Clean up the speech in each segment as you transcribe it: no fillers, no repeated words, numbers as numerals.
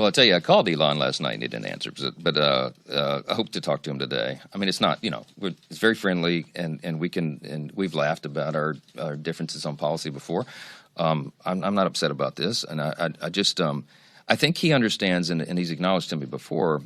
Well, I'll tell you, I called Elon last night and he didn't answer, but I hope to talk to him today. I mean, it's not, it's very friendly, and we've laughed about our differences on policy before. I'm not upset about this, and I just I think he understands, and he's acknowledged to me before,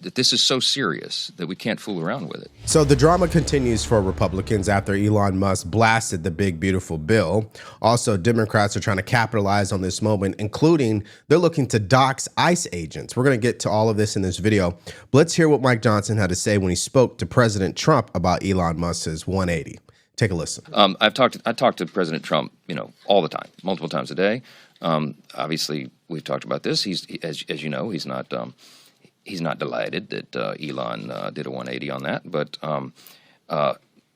that this is so serious that we can't fool around with it. So the drama continues for Republicans after Elon Musk blasted the big, beautiful bill. Also, Democrats are trying to capitalize on this moment, including they're looking to dox ICE agents. We're going to get to all of this in this video. But let's hear what Mike Johnson had to say when he spoke to President Trump about Elon Musk's 180. Take a listen. I talk to President Trump, all the time, multiple times a day. Obviously, we've talked about this. As you know, he's not delighted that Elon did a 180 on that. But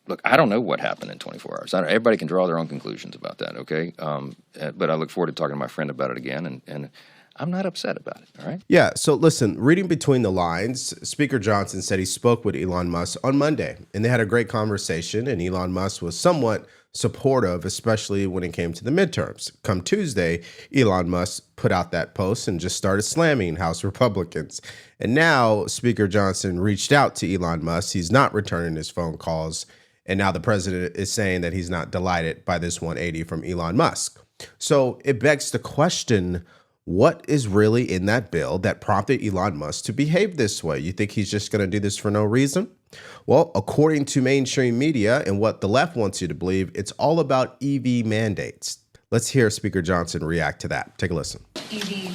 look, I don't know what happened in 24 hours. Everybody can draw their own conclusions about that, okay? But I look forward to talking to my friend about it again, and I'm not upset about it, all right? Yeah, so listen, reading between the lines, Speaker Johnson said he spoke with Elon Musk on Monday, and they had a great conversation, and Elon Musk was somewhat supportive, especially when it came to the midterms. Come Tuesday, Elon Musk put out that post and just started slamming House Republicans. And now Speaker Johnson reached out to Elon Musk. He's not returning his phone calls. And now the president is saying that he's not delighted by this 180 from Elon Musk. So it begs the question, what is really in that bill that prompted Elon Musk to behave this way? You think he's just going to do this for no reason? Well, according to mainstream media and what the left wants you to believe, it's all about EV mandates. Let's hear Speaker Johnson react to that. Take a listen. EV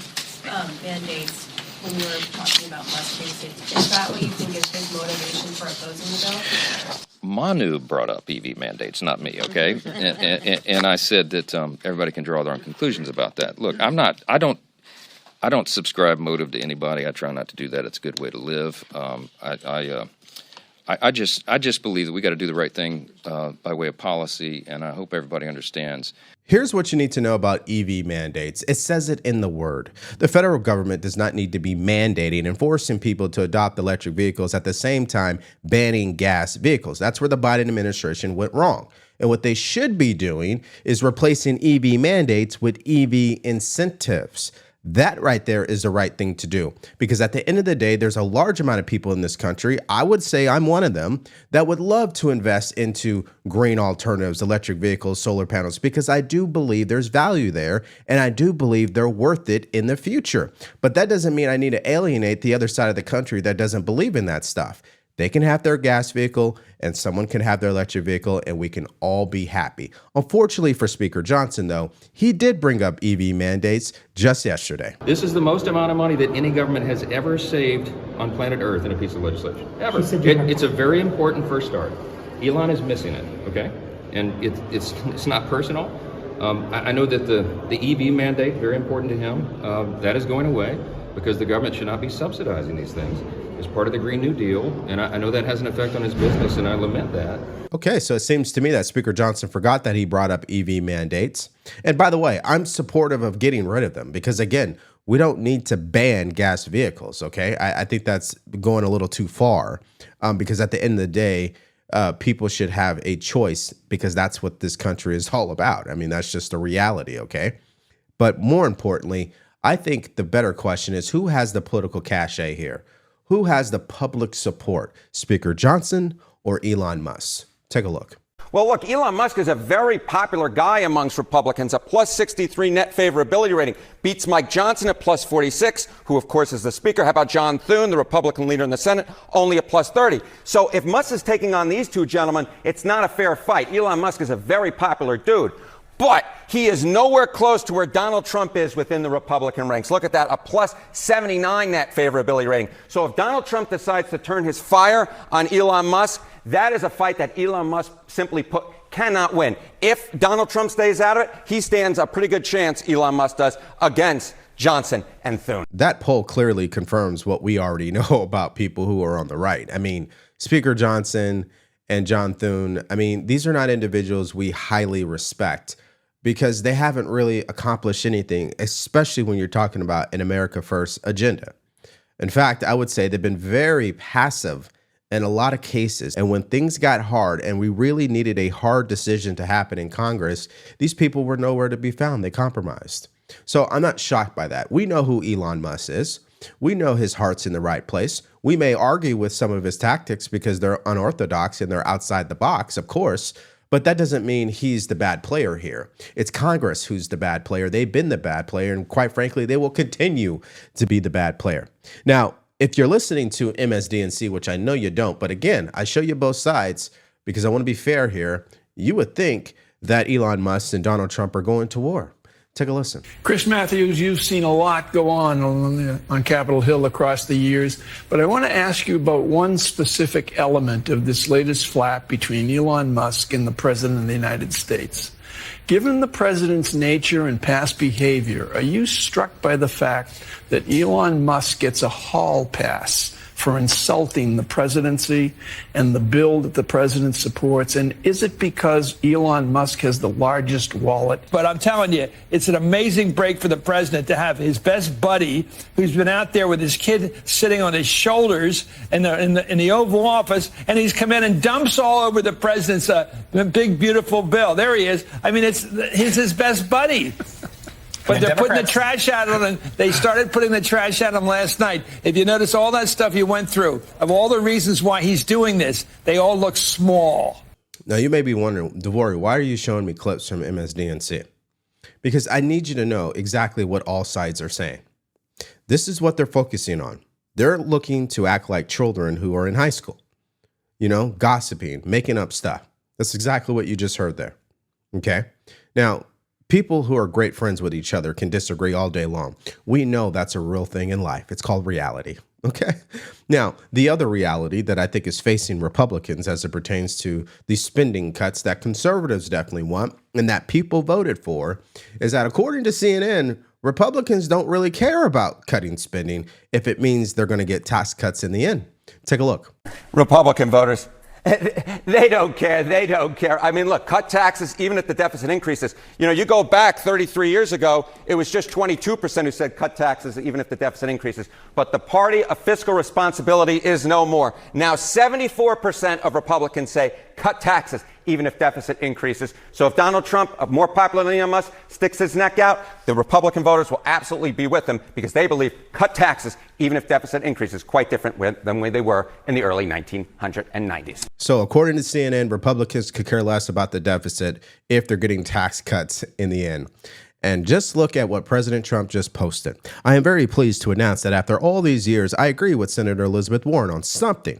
mandates, when we were talking about Musk cases, is that what you think is his motivation for opposing the bill? Manu brought up EV mandates, not me, okay? and I said that everybody can draw their own conclusions about that. Look, I don't subscribe motive to anybody. I try not to do that. It's a good way to live. I just believe that we got to do the right thing by way of policy, and I hope everybody understands. Here's what you need to know about EV mandates. It says it in the word. The federal government does not need to be mandating and forcing people to adopt electric vehicles at the same time banning gas vehicles. That's where the Biden administration went wrong. And what they should be doing is replacing EV mandates with EV incentives. That right there is the right thing to do, because at the end of the day, there's a large amount of people in this country, I would say I'm one of them, that would love to invest into green alternatives, electric vehicles, solar panels, because I do believe there's value there, and I do believe they're worth it in the future. But that doesn't mean I need to alienate the other side of the country that doesn't believe in that stuff. They can have their gas vehicle and someone can have their electric vehicle, and we can all be happy. Unfortunately for Speaker Johnson, though, he did bring up EV mandates just yesterday. This is the most amount of money that any government has ever saved on planet Earth in a piece of legislation, ever. It's a very important first start. Elon is missing it, okay? And it's not personal. I know that the EV mandate, very important to him, that is going away because the government should not be subsidizing these things as part of the Green New Deal. And I know that has an effect on his business, and I lament that. Okay, so it seems to me that Speaker Johnson forgot that he brought up EV mandates. And by the way, I'm supportive of getting rid of them because, again, we don't need to ban gas vehicles, okay? I think that's going a little too far because at the end of the day, people should have a choice because that's what this country is all about. I mean, that's just the reality, okay? But more importantly, I think the better question is who has the political cachet here? Who has the public support, Speaker Johnson or Elon Musk? Take a look. Well, look, Elon Musk is a very popular guy amongst Republicans, a plus 63 net favorability rating. Beats Mike Johnson at plus 46, who, of course, is the Speaker. How about John Thune, the Republican leader in the Senate, only at plus 30. So if Musk is taking on these two gentlemen, it's not a fair fight. Elon Musk is a very popular dude. But he is nowhere close to where Donald Trump is within the Republican ranks. Look at that, a plus 79 net favorability rating. So if Donald Trump decides to turn his fire on Elon Musk, that is a fight that Elon Musk simply put cannot win. If Donald Trump stays out of it, he stands a pretty good chance, Elon Musk does, against Johnson and Thune. That poll clearly confirms what we already know about people who are on the right. I mean, Speaker Johnson and John Thune, I mean, these are not individuals we highly respect, because they haven't really accomplished anything, especially when you're talking about an America First agenda. In fact, I would say they've been very passive in a lot of cases. And when things got hard and we really needed a hard decision to happen in Congress, these people were nowhere to be found. They compromised. So I'm not shocked by that. We know who Elon Musk is. We know his heart's in the right place. We may argue with some of his tactics because they're unorthodox and they're outside the box, of course, but that doesn't mean he's the bad player here. It's Congress who's the bad player. They've been the bad player, and quite frankly, they will continue to be the bad player. Now, if you're listening to MSDNC, which I know you don't, but again, I show you both sides because I want to be fair here, you would think that Elon Musk and Donald Trump are going to war. Take a listen. Chris Matthews, you've seen a lot go on Capitol Hill across the years, but I want to ask you about one specific element of this latest flap between Elon Musk and the President of the United States. Given the president's nature and past behavior, are you struck by the fact that Elon Musk gets a hall pass for insulting the presidency and the bill that the president supports? And is it because Elon Musk has the largest wallet? But I'm telling you, it's an amazing break for the president to have his best buddy, who's been out there with his kid sitting on his shoulders in the Oval Office, and he's come in and dumps all over the president's big, beautiful bill. There he is. I mean, he's his best buddy. But they're putting the trash out on him. They started putting the trash out on him last night. If you notice all that stuff he went through, of all the reasons why he's doing this, they all look small. Now, you may be wondering, Devori, why are you showing me clips from MSDNC? Because I need you to know exactly what all sides are saying. This is what they're focusing on. They're looking to act like children who are in high school, gossiping, making up stuff. That's exactly what you just heard there. Okay? Now, people who are great friends with each other can disagree all day long. We know that's a real thing in life. It's called reality. Okay. Now, the other reality that I think is facing Republicans as it pertains to the spending cuts that conservatives definitely want and that people voted for is that, according to CNN, Republicans don't really care about cutting spending if it means they're going to get tax cuts in the end. Take a look. Republican voters, they don't care. They don't care. I mean, look, cut taxes even if the deficit increases. You go back 33 years ago, it was just 22% who said cut taxes even if the deficit increases. But the party of fiscal responsibility is no more. Now 74% of Republicans say cut taxes even if deficit increases. So if Donald Trump, more popular than Elon Musk, sticks his neck out, the Republican voters will absolutely be with him because they believe cut taxes even if deficit increases, quite different than way they were in the early 1990s. So according to CNN, Republicans could care less about the deficit if they're getting tax cuts in the end. And just look at what President Trump just posted. I am very pleased to announce that after all these years, I agree with Senator Elizabeth Warren on something.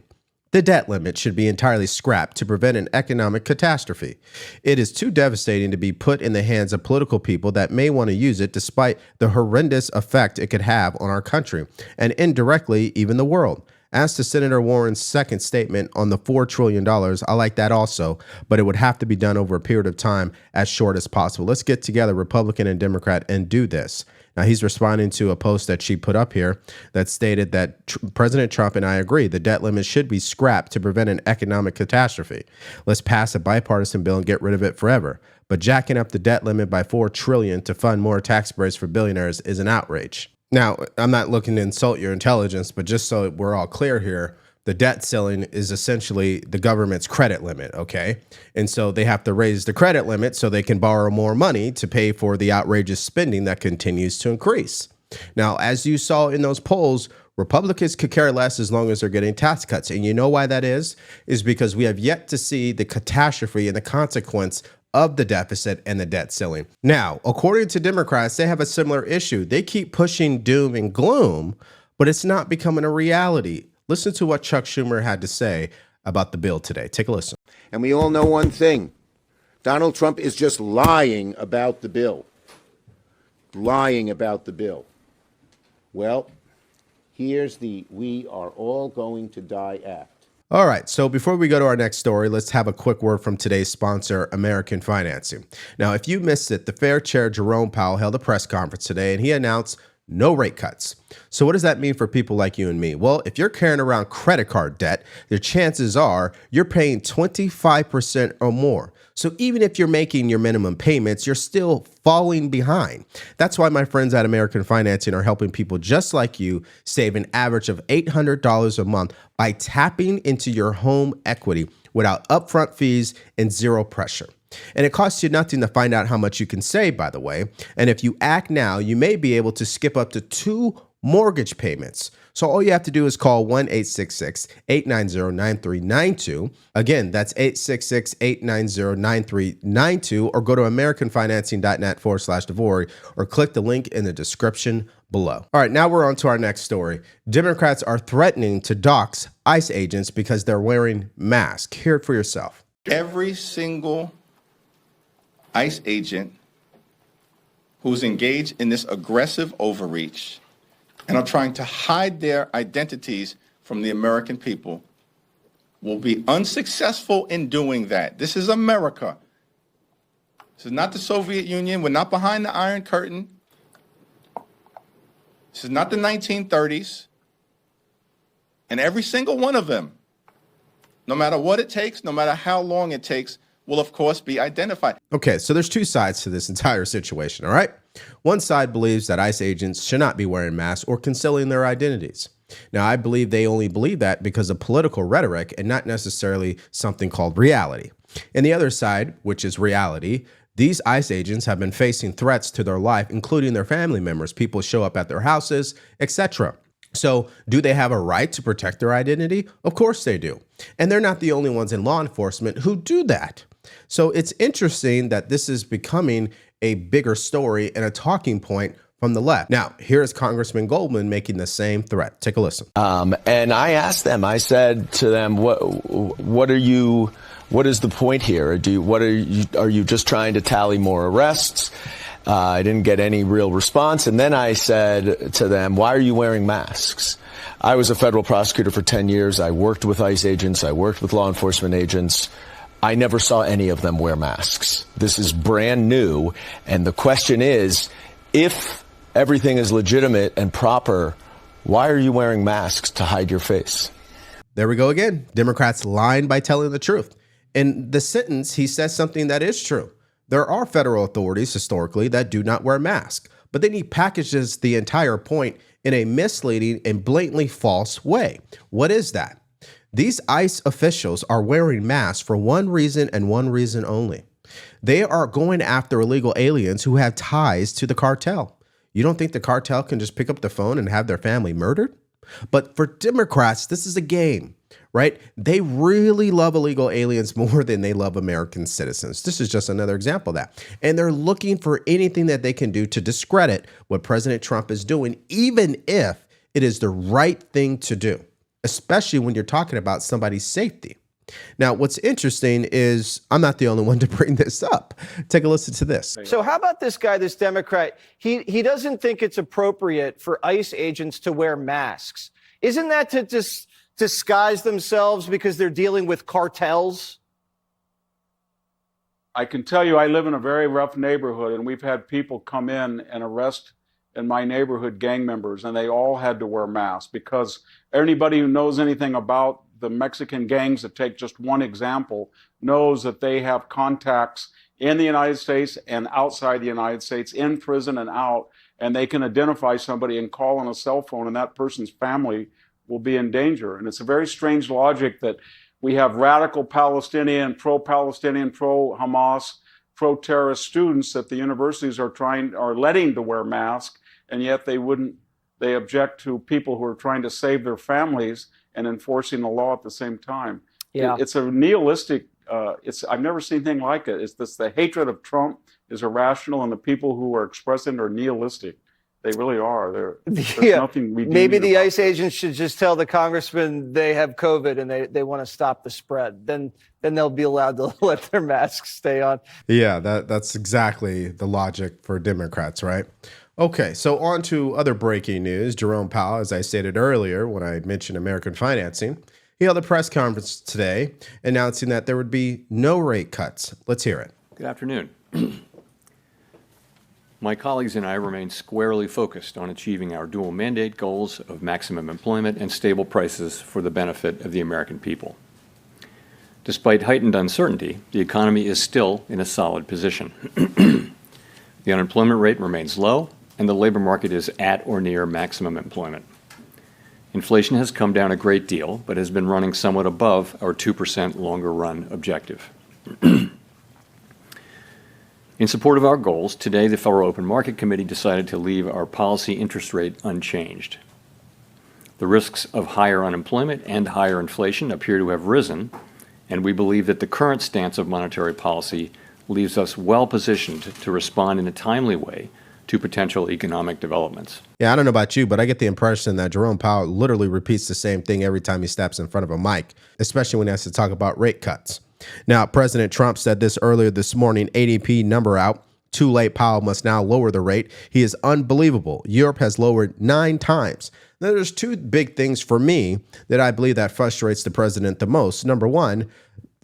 The debt limit should be entirely scrapped to prevent an economic catastrophe. It is too devastating to be put in the hands of political people that may want to use it despite the horrendous effect it could have on our country and indirectly even the world. As to Senator Warren's second statement on the $4 trillion, I like that also, but it would have to be done over a period of time as short as possible. Let's get together, Republican and Democrat, and do this. Now, he's responding to a post that she put up here that stated that President Trump and I agree the debt limit should be scrapped to prevent an economic catastrophe. Let's pass a bipartisan bill and get rid of it forever. But jacking up the debt limit by $4 trillion to fund more tax breaks for billionaires is an outrage. Now, I'm not looking to insult your intelligence, but just so we're all clear here, the debt ceiling is essentially the government's credit limit, okay? And so they have to raise the credit limit so they can borrow more money to pay for the outrageous spending that continues to increase. Now, as you saw in those polls, Republicans could care less as long as they're getting tax cuts. And you know why that is? Is because we have yet to see the catastrophe and the consequence of the deficit and the debt ceiling. Now, according to Democrats, they have a similar issue. They keep pushing doom and gloom, but it's not becoming a reality. Listen to what Chuck Schumer had to say about the bill today. Take a listen. And we all know one thing. Donald Trump is just lying about the bill. Lying about the bill. Well, here's the "We Are All Going to Die" act. All right, so before we go to our next story, let's have a quick word from today's sponsor, American Financing. Now, if you missed it, the Fed Chair Jerome Powell held a press conference today, and he announced no rate cuts. So what does that mean for people like you and me? Well, if you're carrying around credit card debt, the chances are you're paying 25% or more. So even if you're making your minimum payments, you're still falling behind. That's why my friends at American Financing are helping people just like you save an average of $800 a month by tapping into your home equity without upfront fees and zero pressure. And it costs you nothing to find out how much you can save, by the way. And if you act now, you may be able to skip up to 2 mortgage payments. So all you have to do is call 1-866-890-9392. Again, that's 866-890-9392, or go to americanfinancing.net/Devore, or click the link in the description below. All right, now we're on to our next story. Democrats are threatening to dox ICE agents because they're wearing masks. Hear it for yourself. Every single ICE agent who's engaged in this aggressive overreach and are trying to hide their identities from the American people will be unsuccessful in doing that. This is America. This is not the Soviet Union. We're not behind the Iron Curtain. This is not the 1930s. And every single one of them, no matter what it takes, no matter how long it takes, will of course be identified. Okay, so there's 2 sides to this entire situation, all right? One side believes that ICE agents should not be wearing masks or concealing their identities. Now, I believe they only believe that because of political rhetoric and not necessarily something called reality. And the other side, which is reality, these ICE agents have been facing threats to their life, including their family members. People show up at their houses, etc. So do they have a right to protect their identity? Of course they do. And they're not the only ones in law enforcement who do that. So it's interesting that this is becoming a bigger story and a talking point from the left. Now, here's Congressman Goldman making the same threat. Take a listen. And I asked them, I said to them, what is the point here? Are you just trying to tally more arrests? I didn't get any real response. And then I said to them, why are you wearing masks? I was a federal prosecutor for 10 years. I worked with ICE agents. I worked with law enforcement agents. I never saw any of them wear masks. This is brand new. And the question is, if everything is legitimate and proper, why are you wearing masks to hide your face? There we go again. Democrats lying by telling the truth. In the sentence, he says something that is true. There are federal authorities historically that do not wear masks, but then he packages the entire point in a misleading and blatantly false way. What is that? These ICE officials are wearing masks for one reason and one reason only. They are going after illegal aliens who have ties to the cartel. You don't think the cartel can just pick up the phone and have their family murdered? But for Democrats, this is a game, right? They really love illegal aliens more than they love American citizens. This is just another example of that. And they're looking for anything that they can do to discredit what President Trump is doing, even if it is the right thing to do, especially when you're talking about somebody's safety. Now, what's interesting is I'm not the only one to bring this up. Take a listen to this. So how about this guy, this Democrat? He doesn't think it's appropriate for ICE agents to wear masks. Isn't that to just disguise themselves because they're dealing with cartels? I can tell you I live in a very rough neighborhood, and we've had people come in and arrest in my neighborhood gang members, and they all had to wear masks because anybody who knows anything about the Mexican gangs, to take just one example, knows that they have contacts in the United States and outside the United States, in prison and out, and they can identify somebody and call on a cell phone, and that person's family will be in danger. And it's a very strange logic that we have radical Palestinian, pro-Palestinian, pro-Hamas, pro-terrorist students that the universities are letting to wear masks, and yet they object to people who are trying to save their families and enforcing the law at the same time. Yeah. It's a nihilistic, I've never seen anything like it. It's this, the hatred of Trump is irrational, and the people who are expressing are nihilistic. They really are. There's nothing we do. Maybe the ICE agents should just tell the congressman they have COVID and they want to stop the spread. Then they'll be allowed to let their masks stay on. Yeah, that's exactly the logic for Democrats, right? Okay, so on to other breaking news. Jerome Powell, as I stated earlier when I mentioned American financing, he held a press conference today announcing that there would be no rate cuts. Let's hear it. Good afternoon. My colleagues and I remain squarely focused on achieving our dual mandate goals of maximum employment and stable prices for the benefit of the American people. Despite heightened uncertainty, the economy is still in a solid position. The unemployment rate remains low, and the labor market is at or near maximum employment. Inflation has come down a great deal, but has been running somewhat above our 2% longer run objective. In support of our goals, today the Federal Open Market Committee decided to leave our policy interest rate unchanged. The risks of higher unemployment and higher inflation appear to have risen, and we believe that the current stance of monetary policy leaves us well positioned to respond in a timely way to potential economic developments. Yeah, I don't know about you, but I get the impression that Jerome Powell literally repeats the same thing every time he steps in front of a mic, especially when he has to talk about rate cuts. Now, President Trump said this earlier this morning, ADP number out. Too late, Powell must now lower the rate. He is unbelievable. Europe has lowered 9 times. Now, there's 2 big things for me that I believe that frustrates the president the most. Number one,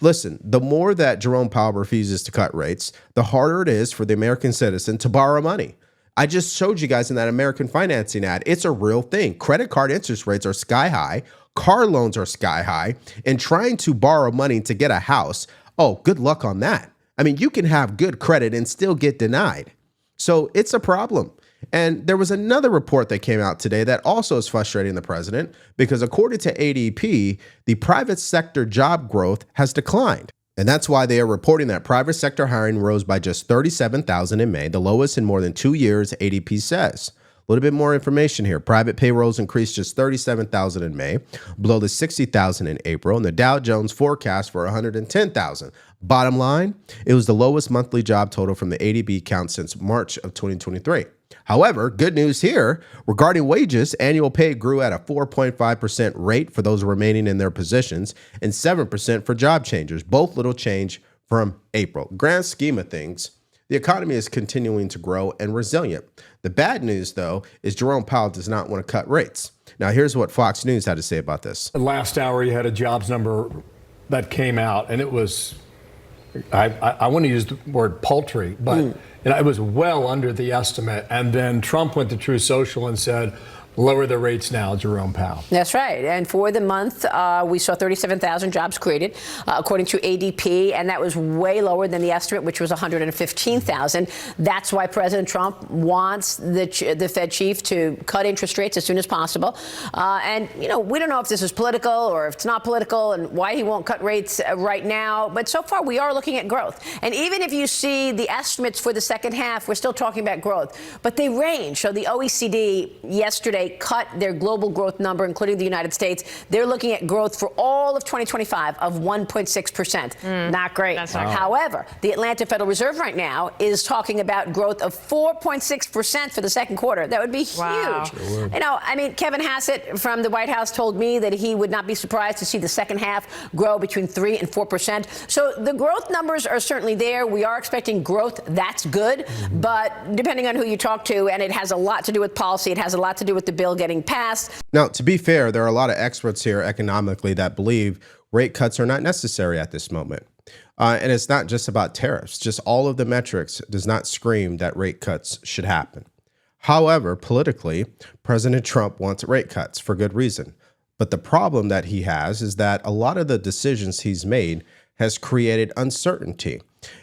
listen, the more that Jerome Powell refuses to cut rates, the harder it is for the American citizen to borrow money. I just showed you guys in that American financing ad. It's a real thing. Credit card interest rates are sky high. Car loans are sky high. And trying to borrow money to get a house, oh, good luck on that. I mean, you can have good credit and still get denied. So it's a problem. And there was another report that came out today that also is frustrating the president because according to ADP, the private sector job growth has declined. And that's why they are reporting that private sector hiring rose by just 37,000 in May, the lowest in more than 2 years, ADP says. A little bit more information here. Private payrolls increased just 37,000 in May, below the 60,000 in April, and the Dow Jones forecast for 110,000. Bottom line, it was the lowest monthly job total from the ADP count since March of 2023. However, good news here. Regarding wages, annual pay grew at a 4.5% rate for those remaining in their positions and 7% for job changers, both little change from April. Grand scheme of things, the economy is continuing to grow and resilient. The bad news, though, is Jerome Powell does not want to cut rates. Now, here's what Fox News had to say about this. Last hour, you had a jobs number that came out, and it was, I want to use the word paltry, but it was well under the estimate. And then Trump went to True Social and said, lower the rates now, Jerome Powell. That's right. And for the month, we saw 37,000 jobs created, according to ADP, and that was way lower than the estimate, which was 115,000. That's why President Trump wants the Fed chief to cut interest rates as soon as possible. And, you know, we don't know if this is political or if it's not political and why he won't cut rates right now. But so far, we are looking at growth. And even if you see the estimates for the second half, we're still talking about growth. But they range. So the OECD yesterday cut their global growth number, including the United States. They're looking at growth for all of 2025 of 1.6%. Not great. That's not However, the Atlanta Federal Reserve right now is talking about growth of 4.6% for the second quarter. That would be huge. Wow. You know, I mean, Kevin Hassett from the White House told me that he would not be surprised to see the second half grow between 3 and 4%. So the growth numbers are certainly there. We are expecting growth. That's good. But depending on who you talk to, and it has a lot to do with policy, it has a lot to do with the bill getting passed. Now, to be fair, there are a lot of experts here economically that believe rate cuts are not necessary at this moment. And it's not just about tariffs. Just all of the metrics does not scream that rate cuts should happen. However, politically, President Trump wants rate cuts for good reason. But the problem that he has is that a lot of the decisions he's made has created uncertainty.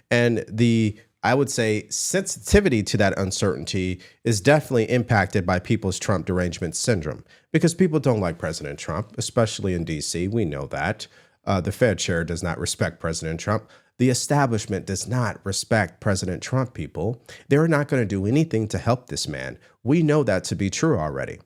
And I would say sensitivity to that uncertainty is definitely impacted by people's Trump derangement syndrome because people don't like President Trump, especially in D.C. We know that. The Fed chair does not respect President Trump. The establishment does not respect President Trump, people. They're not going to do anything to help this man. We know that to be true already.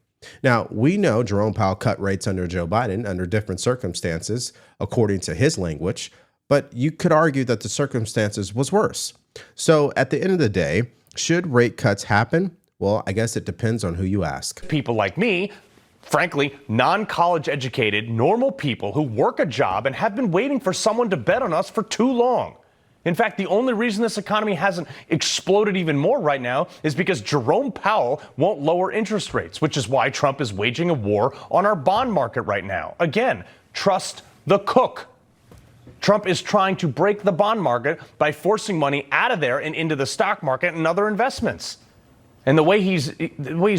Now, we know Jerome Powell cut rates under Joe Biden under different circumstances, according to his language, but you could argue that the circumstances was worse. So at the end of the day, should rate cuts happen? Well, I guess it depends on who you ask. People like me, frankly, non-college educated, normal people who work a job and have been waiting for someone to bet on us for too long. In fact, the only reason this economy hasn't exploded even more right now is because Jerome Powell won't lower interest rates, which is why Trump is waging a war on our bond market right now. Again, trust the cook. Trump is trying to break the bond market by forcing money out of there and into the stock market and other investments. And the way he's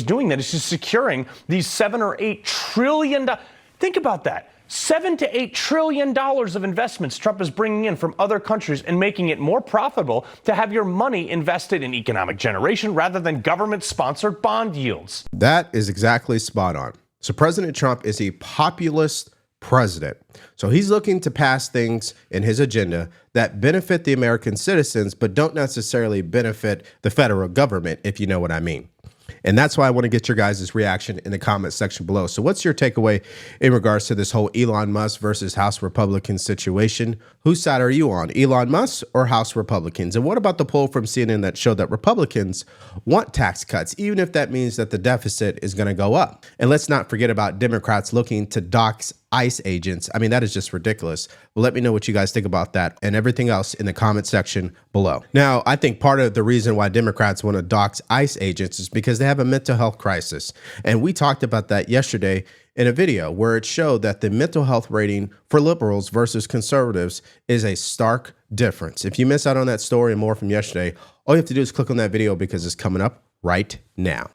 doing that is he's securing these $7 or $8 trillion. Think about that. $7 to $8 trillion of investments Trump is bringing in from other countries and making it more profitable to have your money invested in economic generation rather than government-sponsored bond yields. That is exactly spot on. So President Trump is a populist president. So he's looking to pass things in his agenda that benefit the American citizens, but don't necessarily benefit the federal government, if you know what I mean. And that's why I want to get your guys' reaction in the comment section below. So what's your takeaway in regards to this whole Elon Musk versus House Republican situation? Whose side are you on, Elon Musk or House Republicans? And what about the poll from CNN that showed that Republicans want tax cuts, even if that means that the deficit is going to go up? And let's not forget about Democrats looking to dox ICE agents. I mean, that is just ridiculous. Well, let me know what you guys think about that and everything else in the comment section below. Now, I think part of the reason why Democrats want to dox ICE agents is because they have a mental health crisis. And we talked about that yesterday in a video where it showed that the mental health rating for liberals versus conservatives is a stark difference. If you miss out on that story and more from yesterday, all you have to do is click on that video because it's coming up right now.